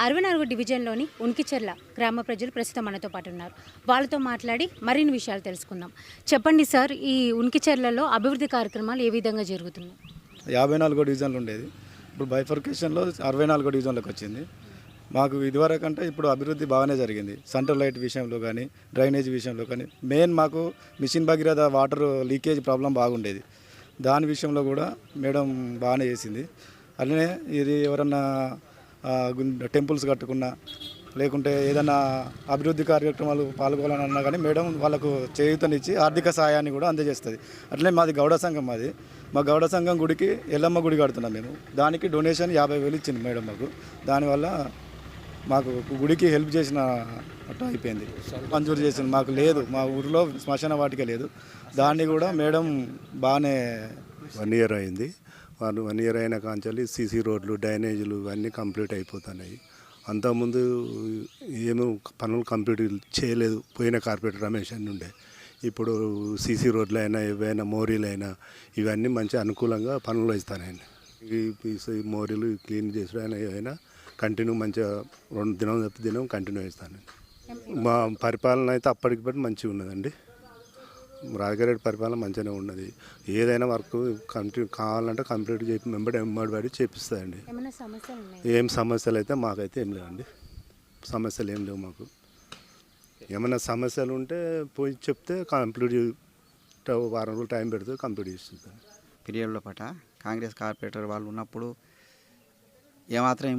64 డివిజన్లోని ఉనికిచెర్ల గ్రామ ప్రజలు ప్రస్తుతం మనతో పాటు ఉన్నారు. వాళ్ళతో మాట్లాడి మరిన్ని విషయాలు తెలుసుకుందాం. చెప్పండి సార్, ఈ ఉనికిచెర్లలో అభివృద్ధి కార్యక్రమాలు ఏ విధంగా జరుగుతున్నాయి? 54 డివిజన్లు ఉండేది, ఇప్పుడు బైఫర్కేషన్లో 64 డివిజన్లకు వచ్చింది. మాకు ఇదివరకంటే ఇప్పుడు అభివృద్ధి బాగానే జరిగింది. సెంట్రల్ లైట్ విషయంలో కానీ, డ్రైనేజ్ విషయంలో కానీ, మెయిన్ మాకు mission Bhagiratha water leakage problem బాగుండేది. దాని విషయంలో కూడా మేడం బాగానే చేసింది. అలానే ఇది ఎవరన్నా టెంపుల్స్ కట్టుకున్నా లేకుంటే ఏదైనా అభివృద్ధి కార్యక్రమాలు పాల్గొనాలన్నా కానీ మేడం వాళ్ళకు చేయూతనిచ్చి ఆర్థిక సహాయాన్ని కూడా అందజేస్తుంది. అట్లనే మాది గౌడ సంఘం, మా గౌడ సంఘం గుడికి ఎల్లమ్మ గుడి కడుతున్నాం మేము. దానికి డొనేషన్ 50,000 ఇచ్చింది మేడం మాకు. దానివల్ల మాకు గుడికి హెల్ప్ చేసిన అట్లా అయిపోయింది, మంజూరు చేసింది. మాకు లేదు, మా ఊరిలో శ్మశాన వాటిక లేదు. దాన్ని కూడా మేడం బాగానే 1 year అయింది. వాళ్ళు 1 year అయిన కాంచాలి సీసీ రోడ్లు, డ్రైనేజీలు ఇవన్నీ కంప్లీట్ అయిపోతున్నాయి. అంతకుముందు ఏమో పనులు కంప్లీట్ చేయలేదు పోయిన కార్పొరేటర్ రమేష్ అని ఉండే. ఇప్పుడు సీసీ రోడ్లు అయినా ఏవైనా మోరీలు అయినా ఇవన్నీ మంచి అనుకూలంగా పనులు ఇస్తానండి. ఈ మోరీలు క్లీన్ చేసిన అయినా ఏవైనా కంటిన్యూ మంచిగా 2 దినం తప్ప దినం కంటిన్యూ ఇస్తానండి. మా పరిపాలన అయితే అప్పటికిప్పటి మంచిగా ఉన్నదండి. రాజకీయ పరిపాలన మంచిగానే ఉన్నది. ఏదైనా వర్క్ కంటిన్యూ కావాలంటే కంప్లీట్ చేసి వెంబడి చేపిస్తాయండి. ఏం సమస్యలు అయితే మాకైతే ఏం లేవండి, సమస్యలు ఏం లేవు మాకు. ఏమైనా సమస్యలు ఉంటే పోయి చెప్తే కంప్లీట్ వారం రోజులు టైం పెడితే కంప్లీట్ చేస్తుంది. పీరియడ్లో పట కాంగ్రెస్ కార్పొరేటర్ వాళ్ళు ఉన్నప్పుడు ఏమాత్రం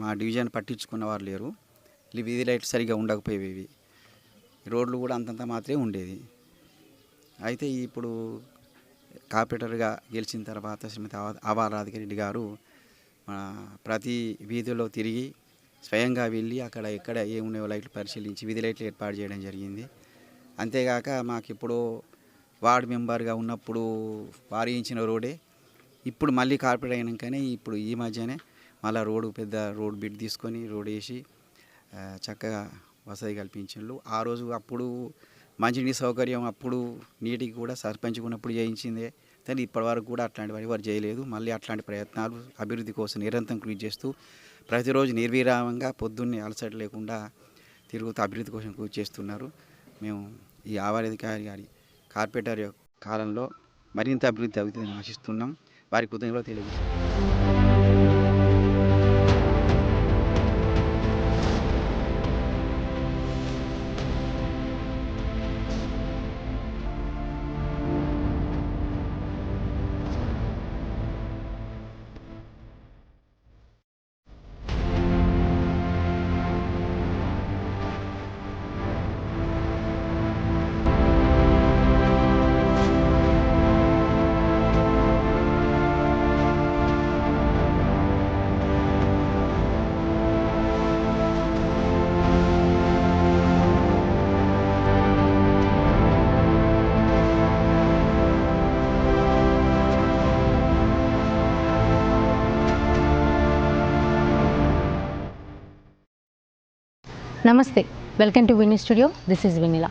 మా డివిజన్ పట్టించుకున్న వారు లేరు. వీధి లైట్లు సరిగా ఉండకపోయేవి, రోడ్లు కూడా అంతంత మాత్రమే ఉండేది. అయితే ఇప్పుడు కార్పొరేటర్గా గెలిచిన తర్వాత శ్రీమతి ఆవాల రాధికారెడ్డి గారు ప్రతి వీధిలో తిరిగి స్వయంగా వెళ్ళి అక్కడ ఎక్కడ ఏమున్నాయో లైట్లు పరిశీలించి వీధి లైట్లు ఏర్పాటు చేయడం జరిగింది. అంతేగాక మాకు ఇప్పుడు వార్డు మెంబర్గా ఉన్నప్పుడు వారించిన రోడే ఇప్పుడు మళ్ళీ కార్పొరేట్ అయినాకనే ఇప్పుడు ఈ మధ్యనే మళ్ళీ పెద్ద రోడ్ బిడ్ తీసుకొని రోడ్ వేసి చక్కగా వసతి కల్పించారు. ఆ రోజు అప్పుడు మంచినీటి సౌకర్యం అప్పుడు నీటికి కూడా సర్పంచ్ ఉన్నప్పుడు చేయించిందే, కానీ ఇప్పటివరకు కూడా అట్లాంటివి ఎవరు చేయలేదు. మళ్ళీ అట్లాంటి ప్రయత్నాలు అభివృద్ధి కోసం నిరంతరం కృషి చేస్తూ ప్రతిరోజు నిర్విరామంగా పొద్దున్నే అలసట లేకుండా తిరుగుతూ అభివృద్ధి కోసం కృషి చేస్తున్నారు. మేము ఈ ఆవారాధికారి గారి కార్పొరేటర్ కాలంలో మరింత అభివృద్ధి అవుతుందని ఆశిస్తున్నాం. వారి కృతజ్ఞతలు తెలియజేస్తున్నాం. నమస్తే, welcome to Vini studio. This is Vennela.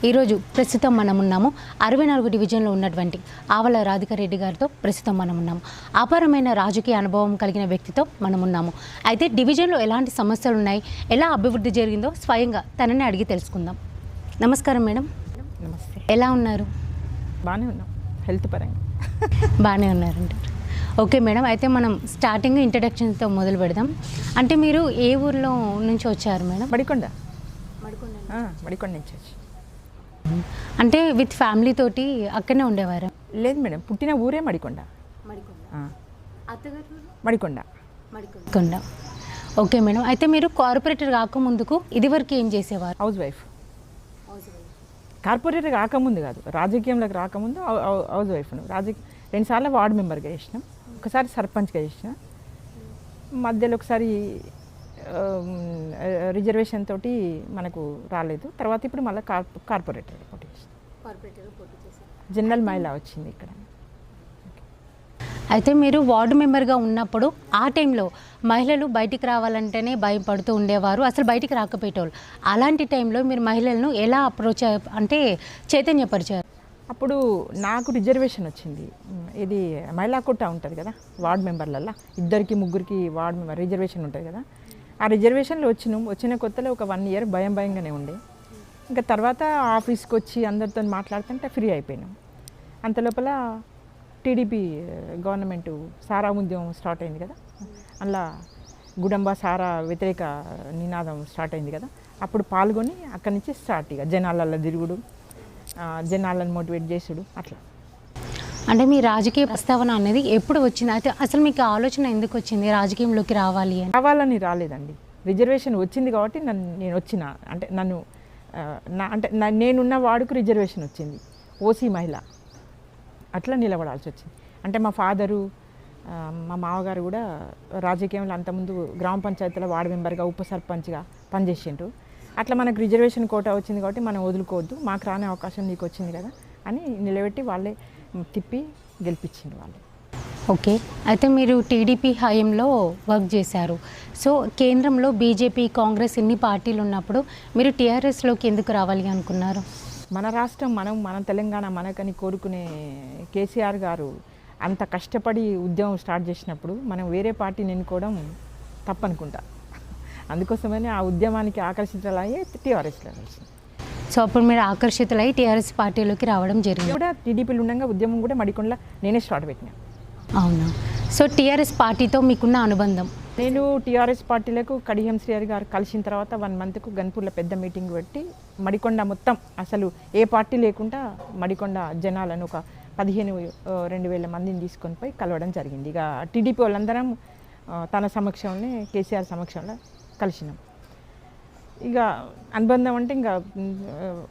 ఈరోజు ప్రస్తుతం మనం ఉన్నాము 64 డివిజన్లో ఉన్నటువంటి ఆవల రాధికారెడ్డి గారితో ప్రస్తుతం మనం ఉన్నాము. అపారమైన రాజకీయ అనుభవం కలిగిన వ్యక్తితో మనం ఉన్నాము. అయితే డివిజన్లో ఎలాంటి సమస్యలు ఉన్నాయి, ఎలా అభివృద్ధి జరిగిందో స్వయంగా తనని అడిగి తెలుసుకుందాం. నమస్కారం మేడం. నమస్తే. ఎలా ఉన్నారు? బాగానే ఉన్నాం, హెల్త్ పరంగా బాగానే ఉన్నారంటారు. ఓకే మేడం, అయితే మనం స్టార్టింగ్ ఇంట్రడక్షన్తో మొదలు పెడదాం. అంటే మీరు ఏ ఊర్లో నుంచి వచ్చారు మేడం? మడికొండ నుంచి వచ్చి. అంటే విత్ ఫ్యామిలీ తోటి అక్కడనే ఉండేవారు? లేదు మేడం, పుట్టిన ఊరే మడికొండ. ఓకే మేడం, అయితే మీరు కార్పొరేటర్ కాకముందుకు ఇదివరకు ఏం చేసేవారు? House wife. కార్పొరేటర్ కాకముందు కాదు, రాజకీయంలోకి రాకముందు హౌస్ వైఫ్. 2 సార్లు వార్డు మెంబర్గా చేసినాం, ఒకసారి సర్పంచ్గా చేసిన, మధ్యలో ఒకసారి రిజర్వేషన్ తోటి మనకు రాలేదు. తర్వాత ఇప్పుడు మళ్ళీ కార్పొరేటర్ పోటీ చేసిన, జనరల్ మహిళ వచ్చింది ఇక్కడ. అయితే మీరు వార్డు మెంబర్గా ఉన్నప్పుడు ఆ టైంలో మహిళలు బయటికి రావాలంటేనే భయపడుతూ ఉండేవారు, అసలు బయటికి రాకపోయేటోళ్ళు. అలాంటి టైంలో మీరు మహిళలను ఎలా అప్రోచ్ అంటే చైతన్యపరిచారు? అప్పుడు నాకు రిజర్వేషన్ వచ్చింది. ఇది మహిళా కోటా ఉంటుంది కదా వార్డు మెంబర్లల్లో, 2-3 వార్డు మెంబర్ రిజర్వేషన్ ఉంటుంది కదా. ఆ రిజర్వేషన్లు వచ్చిన కొత్తలో ఒక 1 ఇయర్ భయంగానే ఉండే. ఇంకా తర్వాత ఆఫీస్కి వచ్చి అందరితో మాట్లాడుతుంటే ఫ్రీ అయిపోయినాం. అంత లోపల టీడీపీ గవర్నమెంట్ సారా ఉద్యమం స్టార్ట్ అయింది కదా, అందులో గుడంబ సారా వ్యతిరేక నినాదం స్టార్ట్ అయింది కదా, అప్పుడు పాల్గొని అక్కడి నుంచి స్టార్ట్ ఇక జనాలలో తిరుగుడు, జనాలను మోటివేట్ చేసుడు అట్లా. అంటే మీ రాజకీయ ప్రస్తావన అనేది ఎప్పుడు వచ్చింది? అయితే అసలు మీకు ఆలోచన ఎందుకు వచ్చింది రాజకీయంలోకి రావాలి అని? కావాలని రాలేదండి, రిజర్వేషన్ వచ్చింది కాబట్టి నేను వచ్చిన, అంటే నన్ను నేనున్న వాడుకు రిజర్వేషన్ వచ్చింది, ఓసీ మహిళ, అట్లా నిలబడాల్సి వచ్చింది. అంటే మా ఫాదరు మా మామగారు కూడా రాజకీయంలో అంతకుముందు గ్రామ పంచాయతీలో వార్డు మెంబర్గా ఉప సర్పంచ్గా పనిచేసిండ్రు. అట్లా మనకు రిజర్వేషన్ కోటా వచ్చింది కాబట్టి మనం వదులుకోవద్దు, మాకు రాని అవకాశం నీకు వచ్చింది కదా అని నిలబెట్టి వాళ్ళే తిప్పి గెలిపించింది వాళ్ళు. ఓకే, అయితే మీరు టీడీపీ హయాంలో వర్క్ చేశారు. సో కేంద్రంలో బీజేపీ, కాంగ్రెస్ ఇన్ని పార్టీలు ఉన్నప్పుడు మీరు టీఆర్ఎస్లోకి ఎందుకు రావాలి అనుకున్నారు? మన రాష్ట్రం మన తెలంగాణ మనకని కోరుకునే కేసీఆర్ గారు అంత కష్టపడి ఉద్యమం స్టార్ట్ చేసినప్పుడు మనం వేరే పార్టీని ఎన్నుకోవడం తప్పనుకుంటా. అందుకోసమని ఆ ఉద్యమానికి ఆకర్షితులయ్యే టీఆర్ఎస్లో వచ్చింది. సో అప్పుడు మీరు ఆకర్షితులై టీఆర్ఎస్ పార్టీలోకి రావడం జరిగింది. కూడా టీడీపీలో ఉండగా ఉద్యమం కూడా మడికొండలో నేనే స్టార్ట్ పెట్టినా. అవునా? సో టీఆర్ఎస్ పార్టీతో మీకున్న అనుబంధం? నేను టీఆర్ఎస్ పార్టీలకు కడియం శ్రీహరి గారు కలిసిన తర్వాత 1 మంత్కు గన్పూర్లో పెద్ద మీటింగ్ పెట్టి మడికొండ మొత్తం అసలు ఏ పార్టీ లేకుండా మడికొండ జనాలను ఒక 2,000 మందిని తీసుకొని పోయి కలవడం జరిగింది. ఇక టీడీపీ వాళ్ళందరం తన సమక్షంలోనే కేసీఆర్ సమక్షంలో కలిసినాం. ఇక అనుబంధం అంటే ఇంకా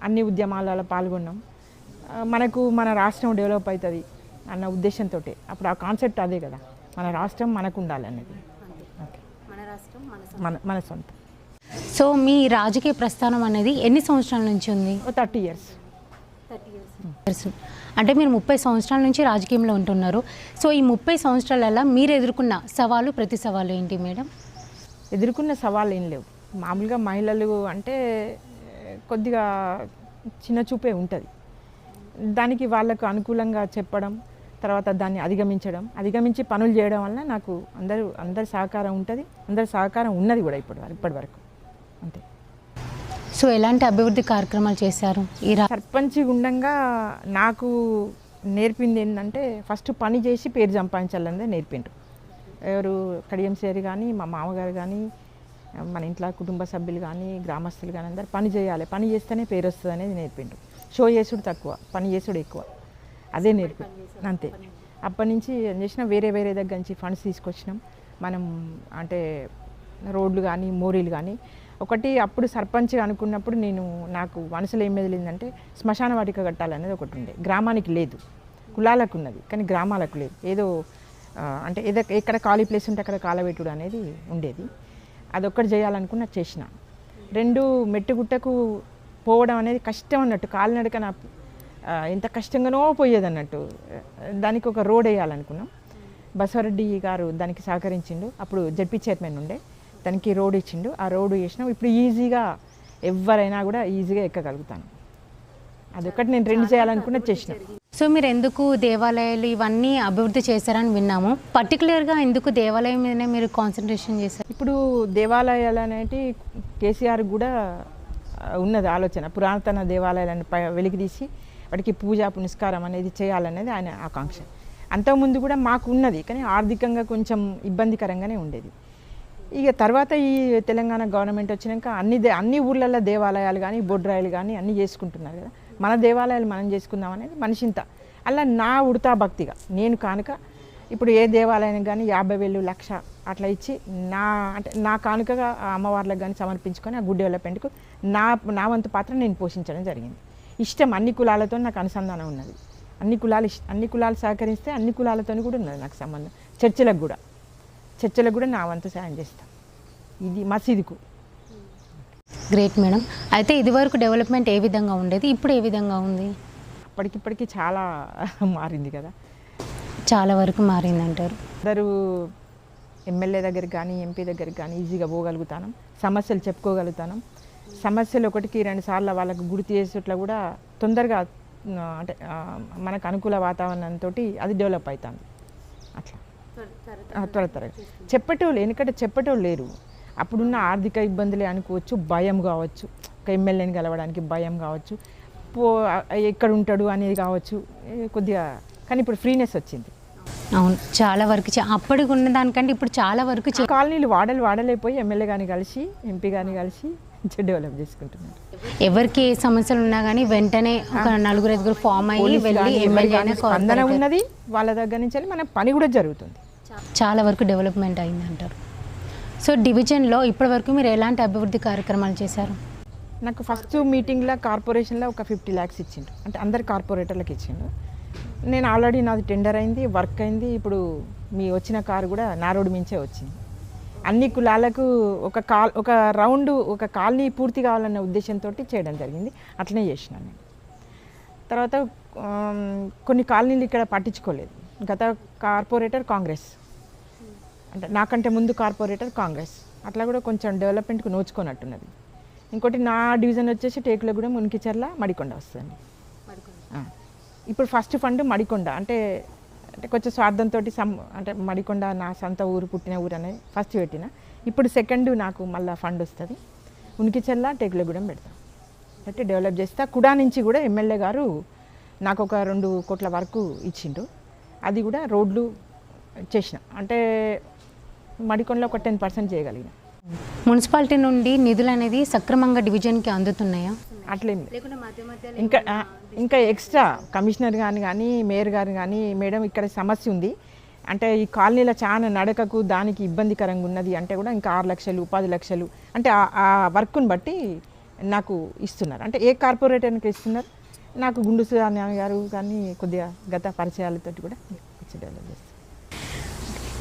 అన్ని ఉద్యమాలలో పాల్గొన్నాం. మనకు మన రాష్ట్రం డెవలప్ అవుతుంది అన్న ఉద్దేశంతో అప్పుడు ఆ కాన్సెప్ట్ అదే కదా, మన రాష్ట్రం మనకు ఉండాలి అనేది, మన సొంతం. సో మీ రాజకీయ ప్రస్థానం అనేది ఎన్ని సంవత్సరాల నుంచి ఉంది? 30 years. అంటే మీరు 30 సంవత్సరాల నుంచి రాజకీయంలో ఉంటున్నారు. సో ఈ 30 సంవత్సరాలలో మీరు ఎదుర్కొన్న సవాలు, ప్రతి సవాలు ఏంటి మేడం? ఎదుర్కొన్న సవాళ్ళు ఏం లేవు. మామూలుగా మహిళలు అంటే కొద్దిగా చిన్న చూపే ఉంటుంది. దానికి వాళ్ళకు అనుకూలంగా చెప్పడం, తర్వాత దాన్ని అధిగమించి పనులు చేయడం వల్ల నాకు అందరి సహకారం ఉంటుంది, అందరి సహకారం ఉన్నది కూడా ఇప్పటి వరకు అంతే. సో ఎలాంటి అభివృద్ధి కార్యక్రమాలు చేశారు? ఈ సర్పంచ్ ఉండంగా నాకు నేర్పింది ఏంటంటే ఫస్ట్ పని చేసి పేరు సంపాదించాలనేది నేర్పిండ్రు. ఎవరు కడియం శ్రీహరి కానీ, మా మామగారు కానీ, మన ఇంట్లో కుటుంబ సభ్యులు కానీ, గ్రామస్తులు కానీ అందరు పని చేయాలి, పని చేస్తేనే పేరు వస్తుంది అనేది నేర్పిండ్రు. షో చేసుడు తక్కువ, పని చేసుడు ఎక్కువ, అదే అంతే. అప్పటి నుంచి ఏం చేసినా వేరే దగ్గర నుంచి ఫండ్స్ తీసుకొచ్చినాం. మనం అంటే రోడ్లు కానీ, మోరీలు కానీ, ఒకటి అప్పుడు సర్పంచ్ అనుకున్నప్పుడు నాకు మనసులో ఏం మెదిలిందంటే శ్మశాన వాటిక కట్టాలనేది ఒకటి ఉండే. గ్రామానికి లేదు, కులాలకు ఉన్నది కానీ గ్రామాలకు లేదు. అంటే ఎక్కడ ఖాళీ ప్లేస్ ఉంటే అక్కడ కాలబెట్టుడు అనేది ఉండేది. అదొక్కటి చేయాలనుకున్న చేసిన. 2 మెట్టుగుట్టకు పోవడం అనేది కష్టం అన్నట్టు, కాలినడకన ఎంత కష్టంగానో పోయేది అన్నట్టు. దానికి ఒక రోడ్ వేయాలనుకున్నాం. బసవరెడ్డి గారు దానికి సహకరించిండు. అప్పుడు జడ్పీ చైర్మన్ ఉండే, దానికి రోడ్ ఇచ్చిండు. ఆ రోడ్డు చేసినాం. ఇప్పుడు ఈజీగా ఎవరైనా కూడా ఈజీగా ఎక్కగలుగుతాను. అదొకటి నేను 2 చేయాలనుకున్న చేసిన. సో మీరు ఎందుకు దేవాలయాలు ఇవన్నీ అభివృద్ధి చేశారని విన్నాము. పర్టికులర్గా ఎందుకు దేవాలయం మీదనే మీరు కాన్సన్ట్రేషన్ చేశారు? ఇప్పుడు దేవాలయాలు అనేటి కేసీఆర్ కూడా ఉన్నది ఆలోచన. పురాతన దేవాలయాలను వెలికితీసి వాటికి పూజ పునస్కారం అనేది చేయాలనేది ఆయన ఆకాంక్ష. అంతకుముందు కూడా మాకు ఉన్నది, కానీ ఆర్థికంగా కొంచెం ఇబ్బందికరంగానే ఉండేది. ఇక తర్వాత ఈ తెలంగాణ గవర్నమెంట్ వచ్చినాక అన్ని ఊర్లలో దేవాలయాలు కానీ, బొడ్రాయిలు కానీ అన్నీ చేసుకుంటున్నారు కదా. మన దేవాలయాలు మనం చేసుకుందాం అనేది మనిషింత. అలా నా ఉడతా భక్తిగా నేను కానుక ఇప్పుడు ఏ దేవాలయానికి కానీ 50,000, 1,00,000 అట్లా ఇచ్చి నా కానుకగా అమ్మవార్లకు కానీ సమర్పించుకొని ఆ గుడ్ డెవలప్మెంట్కు నా వంతు పాత్ర నేను పోషించడం జరిగింది. ఇష్టం, అన్ని కులాలతో నాకు అనుసంధానం ఉన్నది. అన్ని కులాలు సహకరిస్తే అన్ని కులాలతో కూడా ఉన్నది నాకు సంబంధం. చర్చలకు కూడా నా వంతు సాయం చేస్తాను. ఇది మసీదుకు. Great madam. అయితే ఇదివరకు డెవలప్మెంట్ ఏ విధంగా ఉండేది, ఇప్పుడు ఏ విధంగా ఉంది? అప్పటికిప్పటికి చాలా మారింది కదా. చాలా వరకు మారింది అంటారు. అందరూ ఎమ్మెల్యే దగ్గరికి కానీ, ఎంపీ దగ్గరికి కానీ ఈజీగా పోగలుగుతాను, సమస్యలు చెప్పుకోగలుగుతాను. సమస్యలు 1-2 సార్లు వాళ్ళకు గుర్తు చేసేట్లా కూడా తొందరగా అంటే మనకు అనుకూల వాతావరణంతో అది డెవలప్ అవుతుంది. అట్లా త్వరగా చెప్పేటోళ్ళు, ఎందుకంటే చెప్పేటోళ్ళు లేరు. అప్పుడున్న ఆర్థిక ఇబ్బందులే అనుకోవచ్చు, భయం కావచ్చు, ఒక ఎమ్మెల్యేని గెలవడానికి భయం కావచ్చు, ఎక్కడ ఉంటాడు అనేది కావచ్చు కొద్దిగా. కానీ ఇప్పుడు ఫ్రీనెస్ వచ్చింది. అవును, చాలా వరకు అప్పటికి ఉన్న దానికంటే ఇప్పుడు చాలా వరకు కాలనీలు వాడలేకపోయి ఎమ్మెల్యే గారిని కలిసి ఎంపీ గారిని కలిసి డెవలప్ చేసుకుంటున్నారు. ఎవరికి ఏ సమస్యలు ఉన్నా కానీ వెంటనే ఒక 4-5 ఫామ్ అయ్యి వెళ్ళి ఎమ్మెల్యే స్పందన ఉన్నది వాళ్ళ దగ్గర నుంచి మన పని కూడా జరుగుతుంది. చాలా వరకు డెవలప్మెంట్ అయింది అంటారు. సో డివిజన్లో ఇప్పటివరకు మీరు ఎలాంటి అభివృద్ధి కార్యక్రమాలు చేశారు? నాకు ఫస్ట్ మీటింగ్లో కార్పొరేషన్లో ఒక 50 lakhs ఇచ్చిండ్రు, అంటే అందరు కార్పొరేటర్లకు ఇచ్చిండ్రు. నేను ఆల్రెడీ నాది టెండర్ అయింది, వర్క్ అయింది. ఇప్పుడు మీ వచ్చిన కారు కూడా నా రోడ్డు మించే వచ్చింది. అన్ని కులాలకు ఒక రౌండ్ ఒక కాలనీ పూర్తి కావాలన్న ఉద్దేశంతో చేయడం జరిగింది. అట్లనే చేసినాను నేను. తర్వాత కొన్ని కాలనీలు ఇక్కడ పట్టించుకోలేదు. గత కార్పొరేటర్ కాంగ్రెస్, అంటే నాకంటే ముందు కార్పొరేటర్ కాంగ్రెస్, అట్లా కూడా కొంచెం డెవలప్మెంట్కి నోచుకున్నట్టున్నది. ఇంకోటి నా డివిజన్ వచ్చేసి టేకులగూడెం, మునికిచెర్ల, మడికొండ వస్తుంది. ఇప్పుడు ఫస్ట్ ఫండ్ మడికొండ, అంటే కొంచెం స్వార్థంతో అంటే మడికొండ నా సొంత ఊరు, పుట్టిన ఊరు అనేది ఫస్ట్ పెట్టిన. ఇప్పుడు సెకండ్ నాకు మళ్ళీ ఫండ్ వస్తుంది, మునికిచెర్ల, టేకులగూడెం పెడతాం. అంటే డెవలప్ చేస్తా. కుడా నుంచి కూడా ఎమ్మెల్యే గారు నాకు ఒక 2 కోట్ల వరకు ఇచ్చిండు. అది కూడా రోడ్లు చేసిన, అంటే మడికొండలో ఒక 10% చేయగలిగిన. మున్సిపాలిటీ నుండి నిధులు అనేది సక్రమంగా డివిజన్కి అందుతున్నాయా? అట్లేం ఇంకా ఎక్స్ట్రా కమిషనర్ కానీ మేయర్ గారు కానీ, మేడం ఇక్కడ సమస్య ఉంది అంటే ఈ కాలనీలో చాలా నడకకు దానికి ఇబ్బందికరంగా ఉన్నది అంటే కూడా ఇంకా 6 లక్షలు 10 లక్షలు అంటే ఆ వర్క్ను బట్టి నాకు ఇస్తున్నారు. అంటే ఏ కార్పొరేటర్కి ఇస్తున్నారు, నాకు గుండు సుధారాణి గారు కానీ కొద్దిగా గత పరిచయాలతో కూడా డెవలప్ చేస్తారు.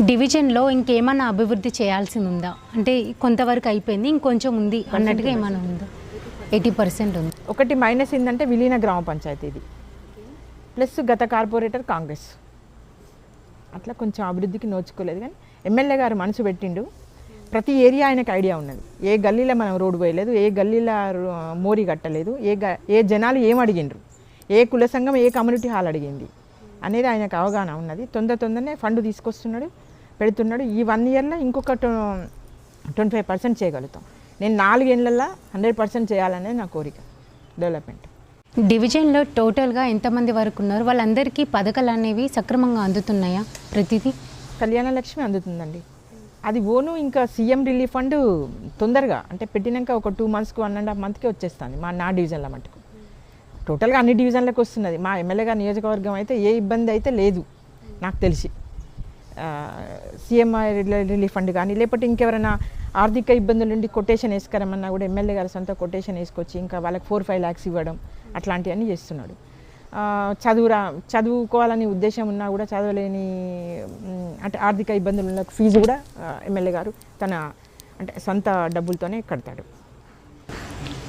డివిజన్లో ఇంకేమైనా అభివృద్ధి చేయాల్సింది ఉందా? అంటే కొంతవరకు అయిపోయింది, ఇంకొంచెం ఉంది అన్నట్టుగా ఏమైనా ఉందా? 80% ఉంది. ఒకటి మైనస్ ఏంటంటే విలీన గ్రామ పంచాయతీ ఇది, ప్లస్ గత కార్పొరేటర్ కాంగ్రెస్, అట్లా కొంచెం అభివృద్ధికి నోచుకోలేదు. కానీ ఎమ్మెల్యే గారు మనసు పెట్టిండు. ప్రతి ఏరియా ఆయనకు ఐడియా ఉన్నది. ఏ గల్లీలో మనం రోడ్డు పోయలేదు, ఏ గల్లీలో మోరీ కట్టలేదు, ఏ జనాలు ఏం అడిగిండ్రు, ఏ కుల సంఘం ఏ కమ్యూనిటీ హాల్ అడిగింది అనేది ఆయనకు అవగాహన ఉన్నది. తొందరనే ఫండ్ తీసుకొస్తున్నాడు, పెడుతున్నాడు. ఈ 1 yearలో ఇంకొక 25% చేయగలుగుతాం. నేను 4 ఏళ్ళల్లో 100% చేయాలనేది నా కోరిక. డెవలప్మెంట్ డివిజన్లో టోటల్గా ఎంతమంది వరకు ఉన్నారు? వాళ్ళందరికీ పథకాలు అనేవి సక్రమంగా అందుతున్నాయా? ప్రతిదీ కళ్యాణ లక్ష్మి అందుతుందండి. అది ఓను. ఇంకా సీఎం రిలీఫ్ ఫండ్ తొందరగా అంటే పెట్టినాక ఒక 2 monthsకి 1.5 monthsకి వచ్చేస్తుంది నా డివిజన్లో మటుకు. టోటల్గా అన్ని డివిజన్లకు వస్తున్నది. మా ఎమ్మెల్యే గారి నియోజకవర్గం అయితే ఏ ఇబ్బంది అయితే లేదు నాకు తెలిసి. సీఎం రిలీఫ్ ఫండ్ కానీ లేకపోతే ఇంకెవరైనా ఆర్థిక ఇబ్బందుల నుండి కొటేషన్ వేసుకురమన్నా కూడా ఎమ్మెల్యే గారి సొంత కొటేషన్ వేసుకొచ్చి ఇంకా వాళ్ళకి 4-5 lakhs ఇవ్వడం అట్లాంటివన్నీ చేస్తున్నాడు. చదువుకోవాలని ఉద్దేశం ఉన్నా కూడా చదవలేని అంటే ఆర్థిక ఇబ్బందులు ఉన్న ఫీజు కూడా ఎమ్మెల్యే గారు తన అంటే సొంత డబ్బులతోనే కడతాడు.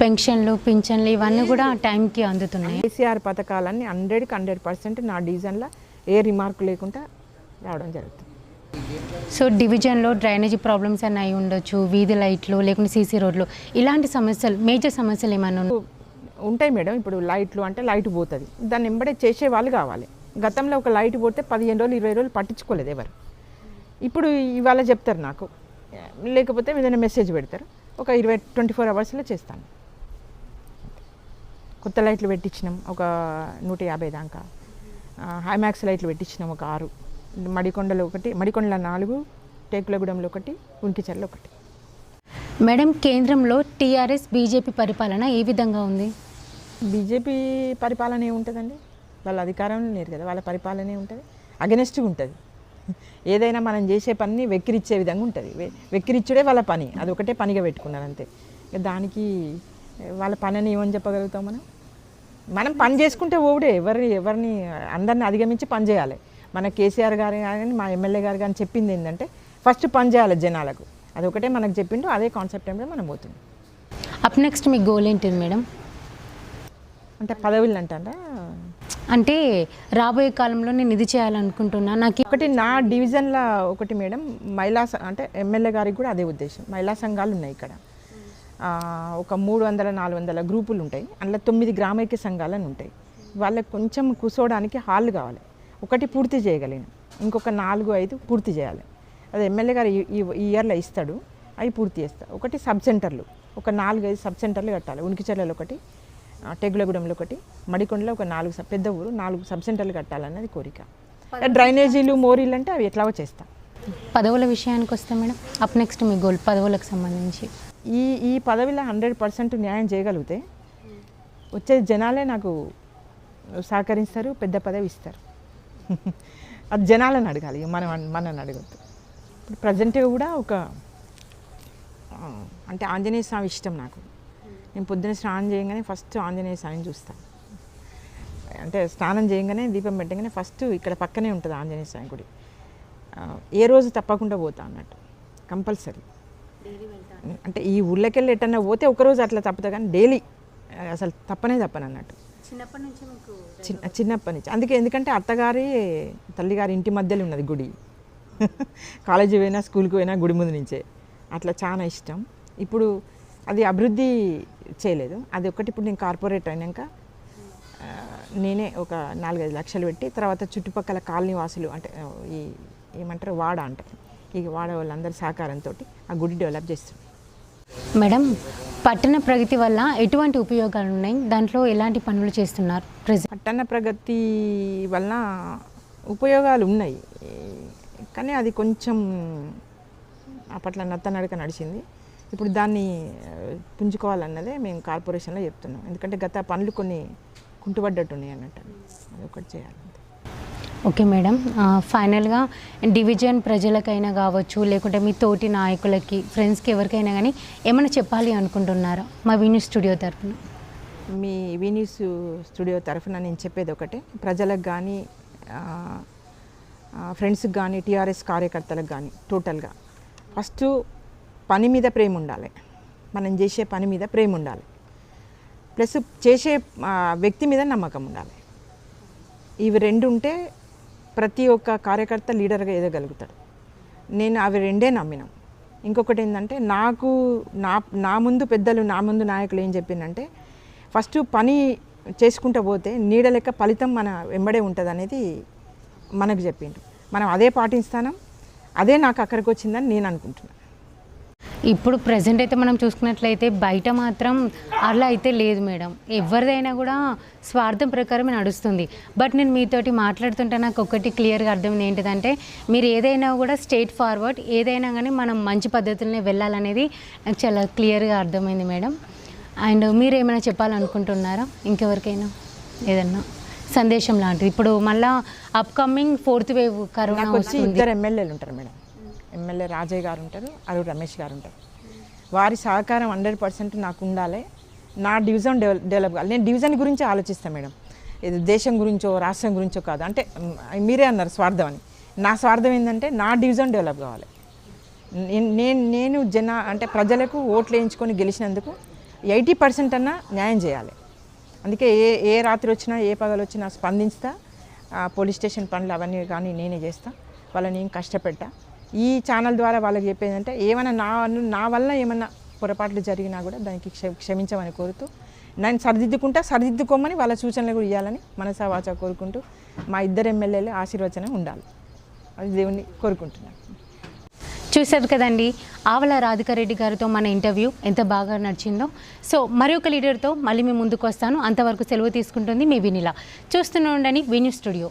పెన్షన్లు పింఛన్లు ఇవన్నీ కూడా టైంకి అందుతున్నాయి. కేసీఆర్ పథకాలన్నీ 100కి 100% నా డివిజన్లో ఏ రిమార్క్ లేకుండా రావడం జరుగుతుంది. సో డివిజన్లో డ్రైనేజీ ప్రాబ్లమ్స్ అన్నీ అయి ఉండొచ్చు, వీధి లైట్లు లేకుంటే సీసీ రోడ్లు, ఇలాంటి సమస్యలు మేజర్ సమస్యలు ఏమైనా ఉంటాయి మేడం. ఇప్పుడు లైట్లు అంటే లైట్ పోతుంది, దాన్ని ఎంబడే చేసే వాళ్ళు కావాలి. గతంలో ఒక లైట్ పోతే 15 రోజులు 20 రోజులు పట్టించుకోలేదు ఎవరు. ఇప్పుడు ఇవాళ చెప్తారు నాకు, లేకపోతే ఏదైనా మెసేజ్ పెడతారు, ఒక 24 hours చేస్తాను. కొత్త లైట్లు పెట్టించినాం ఒక 150 దాకా, హైమాక్స్ లైట్లు పెట్టించినాం ఒక 6, మడికొండలో 1, మడికొండలో 4, టేకులగూడెంలో 1, ఉనికిచెర్లలో 1. మేడం, కేంద్రంలో టీఆర్ఎస్ బీజేపీ పరిపాలన ఏ విధంగా ఉంది? బీజేపీ పరిపాలన ఏముంటుందండి, వాళ్ళ అధికారం లేరు కదా, వాళ్ళ పరిపాలనే ఉంటుంది, అగెనెస్ట్గా ఉంటుంది. ఏదైనా మనం చేసే పని వెక్కిరిచ్చే విధంగా ఉంటుంది. వెక్కిరిచ్చుడే వాళ్ళ పని, అది ఒకటే పనిగా పెట్టుకున్నారు అంతే. దానికి వాళ్ళ పనిని ఏమని చెప్పగలుగుతాం మనం పని చేసుకుంటే ఓడే ఎవరిని అందరిని అధిగమించి పని చేయాలి. మన కేసీఆర్ గారు కానీ మా ఎమ్మెల్యే గారు కానీ చెప్పింది ఏంటంటే ఫస్ట్ పని చేయాలి జనాలకు, అదొకటే మనకు చెప్పిండు, అదే కాన్సెప్ట్ టైంలో మనం పోతుంది. అప్ నెక్స్ట్ మీ గోల్ ఏంటిది మేడం? అంటే పదవులు అంటారా, అంటే రాబోయే కాలంలో నేను ఇది చేయాలనుకుంటున్నా. నాకు ఒకటి నా డివిజన్లో ఒకటి మేడం, మహిళా అంటే ఎమ్మెల్యే గారికి కూడా అదే ఉద్దేశం. మహిళా సంఘాలు ఉన్నాయి ఇక్కడ, ఒక 300-400 గ్రూపులు ఉంటాయి. అందులో 9 గ్రామైక్య సంఘాలని ఉంటాయి. వాళ్ళకి కొంచెం కూర్చోవడానికి హాల్ కావాలి. ఒకటి పూర్తి చేయగలిగిన, ఇంకొక 4-5 పూర్తి చేయాలి. అది ఎమ్మెల్యే గారు ఈ ఇయర్లో ఇస్తాడు. అవి పూర్తి చేస్తా. ఒకటి సబ్ సెంటర్లు, ఒక 4-5 సబ్ సెంటర్లు కట్టాలి. ఉనికిచెర్లలో ఒకటి, టెగులగూడెంలో ఒకటి, మడికొండలో ఒక 4 పెద్ద ఊరు 4 సబ్ సెంటర్లు కట్టాలన్నది కోరిక. డ్రైనేజీలు మోరీలు అంటే అవి ఎట్లాగో చేస్తాం. పదవుల విషయానికి వస్తే మేడం, అప్ నెక్స్ట్ మీ గోల్ పదవులకు సంబంధించి. ఈ పదవిలో 100% న్యాయం చేయగలిగితే వచ్చే జనాలే నాకు సహకరిస్తారు, పెద్ద పదవి ఇస్తారు. అది జనాలను అడగాలి, మనని అడగద్దు. ఇప్పుడు ప్రజెంట్గా కూడా అంటే ఆంజనేయ స్వామి ఇష్టం నాకు. నేను పొద్దున్న స్నానం చేయగానే ఫస్ట్ ఆంజనేయ స్వామిని చూస్తాను. అంటే స్నానం చేయగానే దీపం పెట్టగానే ఫస్ట్ ఇక్కడ పక్కనే ఉంటుంది ఆంజనేయ స్వామి గుడి. ఏ రోజు తప్పకుండా పోతా అన్నట్టు, కంపల్సరీ. అంటే ఈ ఊళ్ళకెళ్ళి ఎట్టన్నా పోతే ఒకరోజు అట్లా తప్పుతా, కానీ డైలీ అసలు తప్పను అన్నట్టు. చిన్నప్పటి నుంచి అందుకే, ఎందుకంటే అత్తగారి తల్లిగారి ఇంటి మధ్యలో ఉన్నది గుడి. కాలేజీ పోయినా స్కూల్కి పోయినా గుడి ముందు నుంచే, అట్లా చాలా ఇష్టం. ఇప్పుడు అది అభివృద్ధి చేయలేదు, అది ఒకటి. ఇప్పుడు నేను కార్పొరేట్ అయినాక నేనే ఒక 4-5 లక్షలు పెట్టి, తర్వాత చుట్టుపక్కల కాలనీ వాసులు అంటే ఈ ఏమంటారు వాడ అంటారు, ఈ వాడ వాళ్ళందరి సహకారంతో ఆ గుడి డెవలప్ చేస్తుంది. మేడం, పట్టణ ప్రగతి వల్ల ఎటువంటి ఉపయోగాలు ఉన్నాయి, దాంట్లో ఎలాంటి పనులు చేస్తున్నారు ప్రెజెంట్? పట్టణ ప్రగతి వలన ఉపయోగాలు ఉన్నాయి, కానీ అది కొంచెం అప్పట్లో నత్తనడక నడిచింది. ఇప్పుడు దాన్ని పుంజుకోవాలన్నదే మేము కార్పొరేషన్లో చెప్తున్నాం. ఎందుకంటే గత పనులు కొన్ని కుంటుపడ్డట్టు ఉన్నాయి అన్నట్టు, అది ఒకటి చేయాలి. ఓకే మేడం, ఫైనల్గా డివిజన్ ప్రజలకైనా కావచ్చు, లేకుంటే మీ తోటి నాయకులకి, ఫ్రెండ్స్కి, ఎవరికైనా కానీ ఏమైనా చెప్పాలి అనుకుంటున్నారా మా వీన్యూస్ స్టూడియో తరఫున? మీ వీన్యూస్ స్టూడియో తరఫున నేను చెప్పేది ఒకటే, ప్రజలకు కానీ ఫ్రెండ్స్కి కానీ టీఆర్ఎస్ కార్యకర్తలకు కానీ టోటల్గా ఫస్ట్ పని మీద ప్రేమ ఉండాలి, మనం చేసే పని మీద ప్రేమ ఉండాలి, ప్లస్ చేసే వ్యక్తి మీద నమ్మకం ఉండాలి. ఇవి రెండు ఉంటే ప్రతి ఒక్క కార్యకర్త లీడర్గా ఎదగలుగుతాడు. నేను అవి రెండే నమ్మినాం. ఇంకొకటి ఏంటంటే, నాకు నా ముందు పెద్దలు, నా ముందు నాయకులు ఏం చెప్పిందంటే, ఫస్ట్ పని చేసుకుంటూ పోతే నీడ లెక్క ఫలితం మన వెంబడే ఉంటుంది అనేది మనకు చెప్పిండు. మనం అదే పాటిస్తాం, అదే నాకు అక్కడికి వచ్చిందని నేను అనుకుంటున్నాను. ఇప్పుడు ప్రజెంట్ అయితే మనం చూసుకున్నట్లయితే బయట మాత్రం అలా అయితే లేదు మేడం, ఎవరిదైనా కూడా స్వార్థం ప్రకారమే నడుస్తుంది. బట్ నేను మీతోటి మాట్లాడుతుంటే నాకు ఒకటి క్లియర్గా అర్థమైంది, ఏంటిదంటే మీరు ఏదైనా కూడా స్ట్రైట్ ఫార్వర్డ్, ఏదైనా కానీ మనం మంచి పద్ధతులనే వెళ్ళాలనేది నాకు చాలా క్లియర్గా అర్థమైంది మేడం. అండ్ మీరు ఏమైనా చెప్పాలనుకుంటున్నారా ఇంకెవరికైనా ఏదన్నా సందేశం లాంటిది? ఇప్పుడు మళ్ళీ అప్కమింగ్ 4th వేవ్ కరోనా వచ్చి 2 ఎమ్మెల్యేలు ఉంటారు మేడం. ఎమ్మెల్యే రాజయ్య గారు ఉంటారు, అరువు రమేష్ గారు ఉంటారు. వారి సహకారం 100% నాకు ఉండాలి. నా డివిజన్ డెవలప్ కావాలి. నేను డివిజన్ గురించి ఆలోచిస్తాను మేడం, ఇది దేశం గురించో రాష్ట్రం గురించో కాదు. అంటే మీరే అన్నారు స్వార్థం అని, నా స్వార్థం ఏంటంటే నా డివిజన్ డెవలప్ కావాలి. నేను అంటే ప్రజలకు ఓట్లు వేయించుకొని గెలిచినందుకు 80% అన్నా న్యాయం చేయాలి. అందుకే ఏ రాత్రి వచ్చినా ఏ పగలు వచ్చినా స్పందిస్తా. పోలీస్ స్టేషన్ పనులు అవన్నీ కానీ నేనే చేస్తా, వాళ్ళని ఏం కష్టపెట్టా. ఈ ఛానల్ ద్వారా వాళ్ళకి చెప్పేదంటే, ఏమైనా నా వల్ల ఏమన్నా పొరపాట్లు జరిగినా కూడా దానికి క్షమించమని కోరుతూ, నేను సరిదిద్దుకోమని వాళ్ళ సూచనలు కూడా ఇవ్వాలని మనసా వాచా కోరుకుంటూ, మా 2 ఎమ్మెల్యేలు ఆశీర్వచనం ఉండాలి, అది దేవుణ్ణి కోరుకుంటున్నాను. చూశారు కదండి, ఆవల రాధికారెడ్డి గారితో మన ఇంటర్వ్యూ ఎంత బాగా నడిచిందో. సో మరి ఒక లీడర్తో మళ్ళీ మీ ముందుకు వస్తాను. అంతవరకు సెలవు తీసుకుంటుంది మీ వినిలా. చూస్తూనే ఉండండి వీన్యూస్ స్టూడియో.